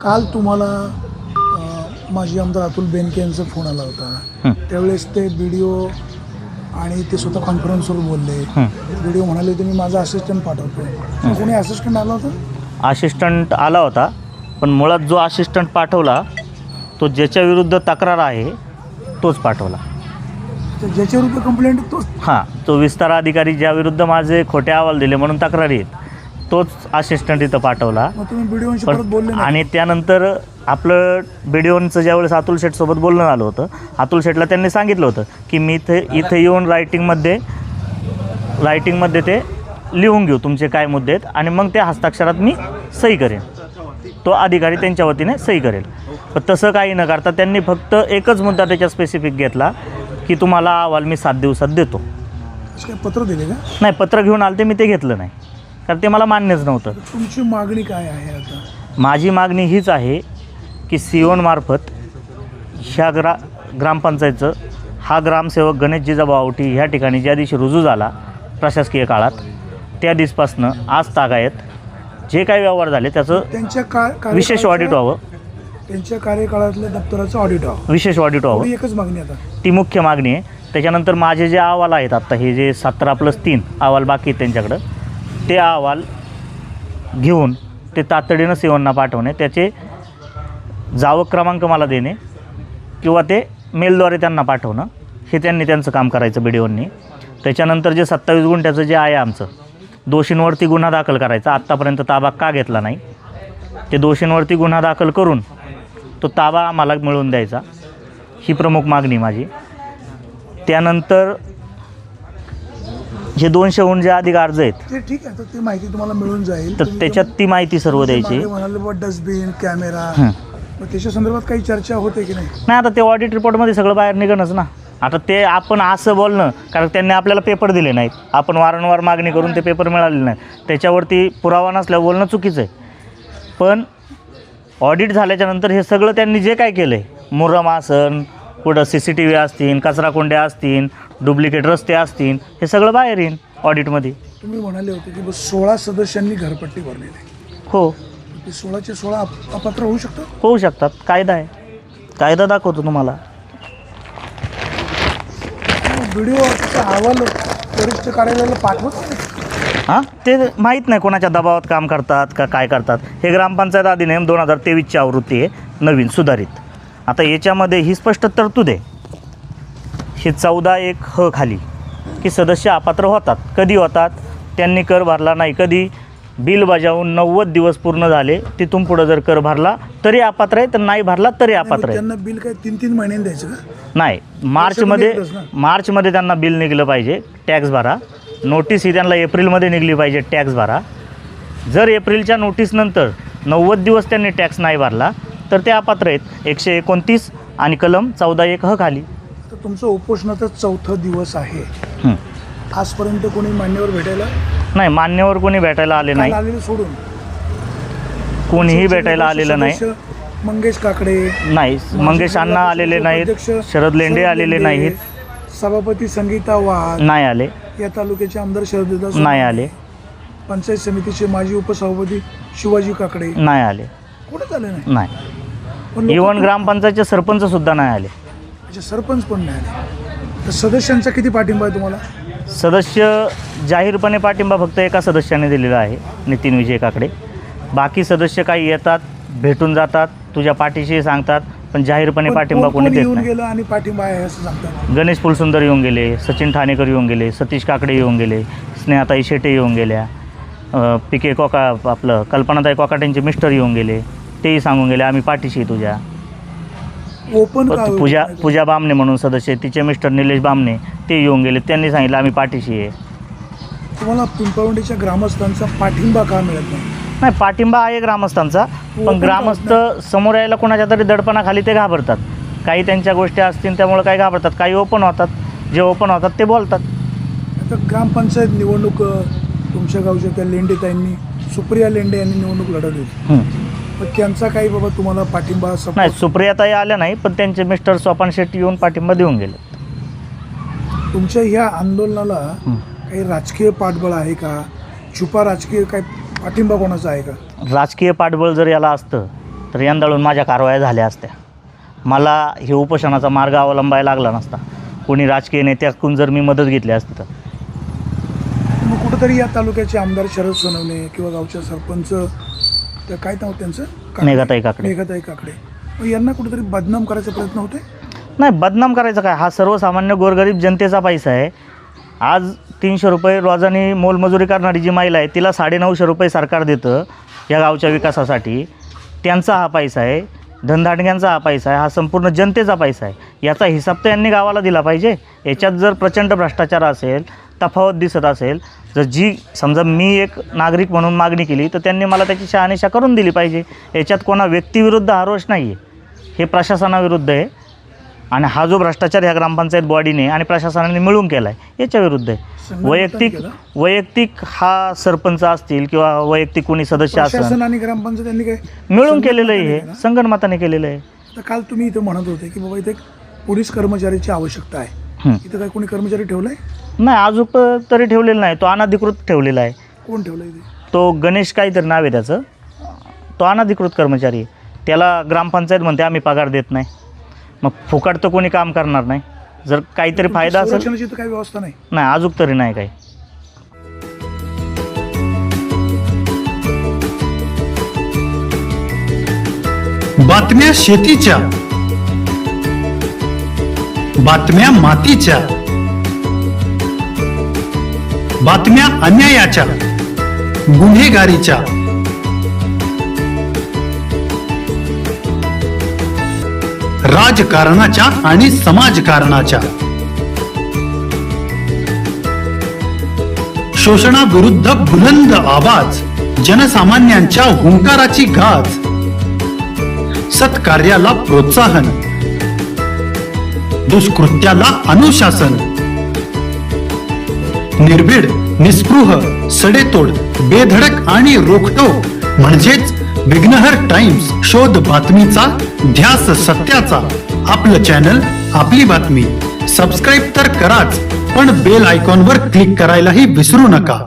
काल तुम्हाला माजी आमदार अतुल बेनके यांचा फोन आला होता. त्यावेळेस ते व्हिडिओ आणि ते स्वतः कॉन्फरन्सवर बोलले. व्हिडिओ म्हणाले तुम्ही माझा असिस्टंट पाठवतो. कोणी असिस्टंट आला होता? असिस्टंट आला होता, पण मुळात जो असिस्टंट पाठवला तो ज्याच्या विरुद्ध तक्रार आहे तोच पाठवला. ज्याच्या विरुद्ध कंप्लेंट तोच? हां, तो विस्तार अधिकारी ज्या विरुद्ध माझे खोटे अहवाल दिले म्हणून तक्रारी आहेत तोच असिस्टंट इथं पाठवला. मग तुम्ही व्हिडिओशी परत बोलले नाही? आणि त्यानंतर आपलं व्हिडिओचं ज्यावेळेस अतुल शेठसोबत बोलणं झालं होतं, अतुल शेठला त्यांनी सांगितलं होतं की मी इथे येऊन रायटिंगमध्ये ते लिहून घेऊ तुमचे काय मुद्दे आहेत आणि मग त्या हस्ताक्षरात मी सही करेन. तो अधिकारी त्यांच्या वतीने सही करेल. पण तसं काही न करता त्यांनी फक्त एकच मुद्दा त्याच्या स्पेसिफिक घेतला की तुम्हाला अहवाल मी 7 दिवसात देतो. काय पत्र दिले का? नाही, पत्र घेऊन आले ते मी ते घेतलं नाही, कारण ते मला मान्यच नव्हतं. तुमची मागणी काय आहे आता? माझी मागणी हीच आहे की सिओनमार्फत ह्या ग्रामपंचायतचं हा ग्रामसेवक गणेश जिजाबा आवटी ह्या ठिकाणी ज्या दिवशी रुजू झाला प्रशासकीय काळात, त्या दिवसापासनं आज तागायत जे काही व्यवहार झाले त्याचं त्यांच्या विशेष ऑडिट व्हावं. त्यांच्या कार्यकाळातल्या दप्तराचं ऑडिट व्हावं, विशेष ऑडिट व्हावं. एकच मागणी आता, ती मुख्य मागणी आहे. त्याच्यानंतर माझे जे अहवाल आहेत आत्ता हे जे 17+3 अहवाल बाकी आहेत त्यांच्याकडं, ते अहवाल घेऊन ते तातडीनं सिओनना पाठवणे, त्याचे जावक क्रमांक मला देणे किंवा ते मेलद्वारे त्यांना पाठवणं, हे त्यांचं काम करायचं BDOंनी. त्याच्यानंतर जे 27 गुंठ्याचं जे आहे आमचं, दोषींवरती गुन्हा दाखल करायचा. आत्तापर्यंत ताबा का घेतला नाही, ते दोषींवरती गुन्हा दाखल करून तो ताबा आम्हाला मिळवून द्यायचा, ही प्रमुख मागणी माझी. त्यानंतर हे 200हून जे अधिक अर्ज आहेत ते ठीक आहे, तर ती माहिती तुम्हाला मिळून जाईल. तर त्याच्यात ती माहिती सर्व द्यायची. म्हणाले डस्टबिन, कॅमेरा, त्याच्या संदर्भात काही चर्चा होते की नाही? नाही, आता ते ऑडिट रिपोर्टमध्ये सगळं बाहेर निघणंच ना. आता ते आपण असं बोलणं, कारण त्यांनी आपल्याला पेपर दिले नाहीत, आपण वारंवार मागणी करून ते पेपर मिळाले नाहीत, त्याच्यावरती पुरावा नसल्यावर बोलणं चुकीचं आहे. पण ऑडिट झाल्याच्यानंतर हे सगळं त्यांनी जे काय केलं आहे, मुरम आसन, कुठं CCTV असतील, कचराकुंड्या असतील, डुप्लिकेट रस्ते असतील, हे सगळं बाहेर येईल ऑडिटमध्ये. तुम्ही म्हणाले होते की 16 सदस्यांनी घरपट्टी भरलेली आहे. हो, ते 16चे 16 अपात्र होऊ शकतात? होऊ शकतात. कायदा आहे, कायदा दाखवतो तुम्हाला. व्हिडिओ अहवाल वरिष्ठ कार्यालयाला पाठवत नाही? हां, ते माहीत नाही कोणाच्या दबावात काम करतात का काय करतात. हे ग्रामपंचायत अधिनियम 2023ची आवृत्ती आहे, नवीन सुधारित. आता याच्यामध्ये ही स्पष्ट तरतूद आहे, हे 14(1) खाली, की सदस्य अपात्र होतात. कधी होतात? त्यांनी कर भरला नाही, कधी बिल बजावून 90 दिवस पूर्ण झाले, तिथून पुढं जर कर भरला तरी अपात्र आहे, तर नाही भरला तरी अपात्र आहे. त्यांना बिल काय 3-3 महिन्यांनी द्यायचं का? नाही, मार्चमध्ये त्यांना बिल निघलं पाहिजे, टॅक्स भरा. नोटीस ही त्यांना एप्रिलमध्ये निघली पाहिजे, टॅक्स भरा. जर एप्रिलच्या नोटीसनंतर 90 दिवस त्यांनी टॅक्स नाही भरला तर ते अपात्र आहेत, 129 आणि कलम 14(1) खाली. तर तुमचं उपोषणाचा 4था दिवस आहे. आजपर्यंत कोणी मान्यवर भेटायला नाही, मान्यवर कोणी भेटायला आले नाही, आलेले सोडून कोणीही भेटायला आलेलं नाही. मंगेश काकडे नाही, मंगेश अण्णा आलेले नाहीत, शरद लेंडे आलेले नाहीत, सभापती संगीता वाघ नाही आले, या तालुक्याचे आमदार शरद नाही आले, पंचायत समितीचे माजी उपसभापती शिवाजी काकडे नाही आले, कोणीच आले नाही. नाही, इव्हन ग्रामपंचायतचे सरपंच सुद्धा नाही आले. अच्छा, सरपंच पण नाही आले. तर सदस्यांचा किती पाठिंबा आहे तुम्हाला? सदस्य जाहीरपणे पाठिंबा फक्त एका सदस्याने दिलेला आहे, नितीन विजय काकडे. बाकी सदस्य काही येतात, भेटून जातात, तुझ्या पाठीशी सांगतात, पण जाहीरपणे पाठिंबा कोणी देत येऊन नाही. गेलं आणि पाठिंबा आहे असं सांगतात. गणेश फुलसुंदर येऊन गेले, सचिन ठाणेकर येऊन गेले, सतीश काकडे येऊन गेले, स्नेहाताई शेटे येऊन गेल्या, PK कोका आपलं कल्पनाताई कोकाटेंचे मिस्टर येऊन गेले, तेही सांगून गेले आम्ही पाठीशी तुझ्या. ओपन पूजा बामणे म्हणून सदस्य, तिचे मिस्टर निलेश बामणे, ते येऊन गेले, त्यांनी सांगितलं आम्ही पाठीशी आहे. तुम्हाला पिंपळवंडीच्या ग्रामस्थांचा पाठिंबा का मिळत नाही? नाही, पाठिंबा आहे ग्रामस्थांचा, पण ग्रामस्थ समोर यायला कोणाच्या तरी दडपणाखाली ते घाबरतात. काही त्यांच्या गोष्टी असतील त्यामुळे काही घाबरतात, काही ओपन होतात, जे ओपन होतात ते बोलतात. आता ग्रामपंचायत निवडणूक तुमच्या गावच्या त्या लेंडेताईंनी, सुप्रिया लेंडे यांनी निवडणूक लढवली होती, पण त्यांचा काही बाबा तुम्हाला पाठिंबा? नाही, सुप्रियाताई आल्या नाही, पण त्यांचे मिस्टर सोपान शेट्टी येऊन पाठिंबा देऊन गेले. तुमच्या ह्या आंदोलनाला काही राजकीय पाठबळ आहे का? छुपा राजकीय काही पाठिंबा कोणाचा आहे का? राजकीय पाठबळ जर याला असतं तर यंदाळून माझ्या कारवाया झाल्या असत्या. मला हे उपोषणाचा मार्ग अवलंबायला लागला नसता. कोणी राजकीय नेत्याकडून जर मी मदत घेतली असती तर. मग कुठंतरी या तालुक्याचे आमदार शरद सोनवणे किंवा गावचे सरपंच त्या काय नाव त्यांचं मेघाताई काकडे. मेघाताई काकडे, मग यांना कुठेतरी बदनाम करायचा प्रयत्न होते. नाही, बदनाम करायचं काय, हा सर्वसामान्य गोरगरीब जनतेचा पैसा आहे. आज 300 रुपये रोजानी मोलमजुरी करणारी जी महिला आहे तिला 950 रुपये सरकार देतं या गावच्या विकासासाठी. त्यांचा हा पैसा आहे, धनधाडग्यांचा हा पैसा आहे, हा संपूर्ण जनतेचा पैसा आहे. याचा हिसाब तर यांनी गावाला दिला पाहिजे. याच्यात जर प्रचंड भ्रष्टाचार असेल, तफावत दिसत असेल, जर जी समजा मी एक नागरिक म्हणून मागणी केली तर त्यांनी मला त्याची शहानिशा करून दिली पाहिजे. याच्यात कोणा व्यक्तीविरुद्ध आरोष नाही आहे, हे प्रशासनाविरुद्ध आहे. आणि हा जो भ्रष्टाचार ह्या ग्रामपंचायत बॉडीने आणि प्रशासनाने मिळून केला आहे याच्या विरुद्ध आहे. वैयक्तिक हा सरपंच असतील किंवा वैयक्तिक कोणी सदस्य असेल, प्रशासन आणि ग्रामपंचायत यांनी काय मिळून केलेलं आहे, हे संगनमताने केलेलं आहे. तर काल तुम्ही इथं म्हणत होते की बाबा इथे एक पोलीस कर्मचाऱ्याची आवश्यकता आहे. इथं काय कोणी कर्मचारी ठेवलाय? नाही, अजून तरी ठेवलेलं नाही. तो अनधिकृत ठेवलेला आहे. कोण ठेवलं इथे? तो गणेश काहीतरी नाव आहे त्याचं. तो अनधिकृत कर्मचारी आहे. त्याला ग्रामपंचायत म्हणते आम्ही पगार देत नाही. मग फुकट तर कोणी काम करणार नाही. जर काहीतरी फायदा असेल. संरक्षणाची तर काही व्यवस्था नाही. नाही, अजून तरी नाही काही. बातम्या शेतीच्या, बातम्या मातीच्या, बातम्या अन्यायाच्या, गुन्हेगारीच्या, राजकारणाच्या आणि समाजकारणाच्या, शोषणाविरुद्ध बुलंद आवाज, जनसामान्यांच्या हुंकाराची गाज, सत्कार्याला प्रोत्साहन, दुष्कृत्याला अनुशासन, निर्भीड, निस्पृह, सडेतोड, बेधडक आणि रोखटोक म्हणजेच विघ्नहर टाइम्स. शोध बातमीचा, ध्यास सत्याचा. आपलं चॅनल, आपली बातमी. सबस्क्राईब तर कराच, पण बेल आयकॉनवर क्लिक करायलाही विसरू नका.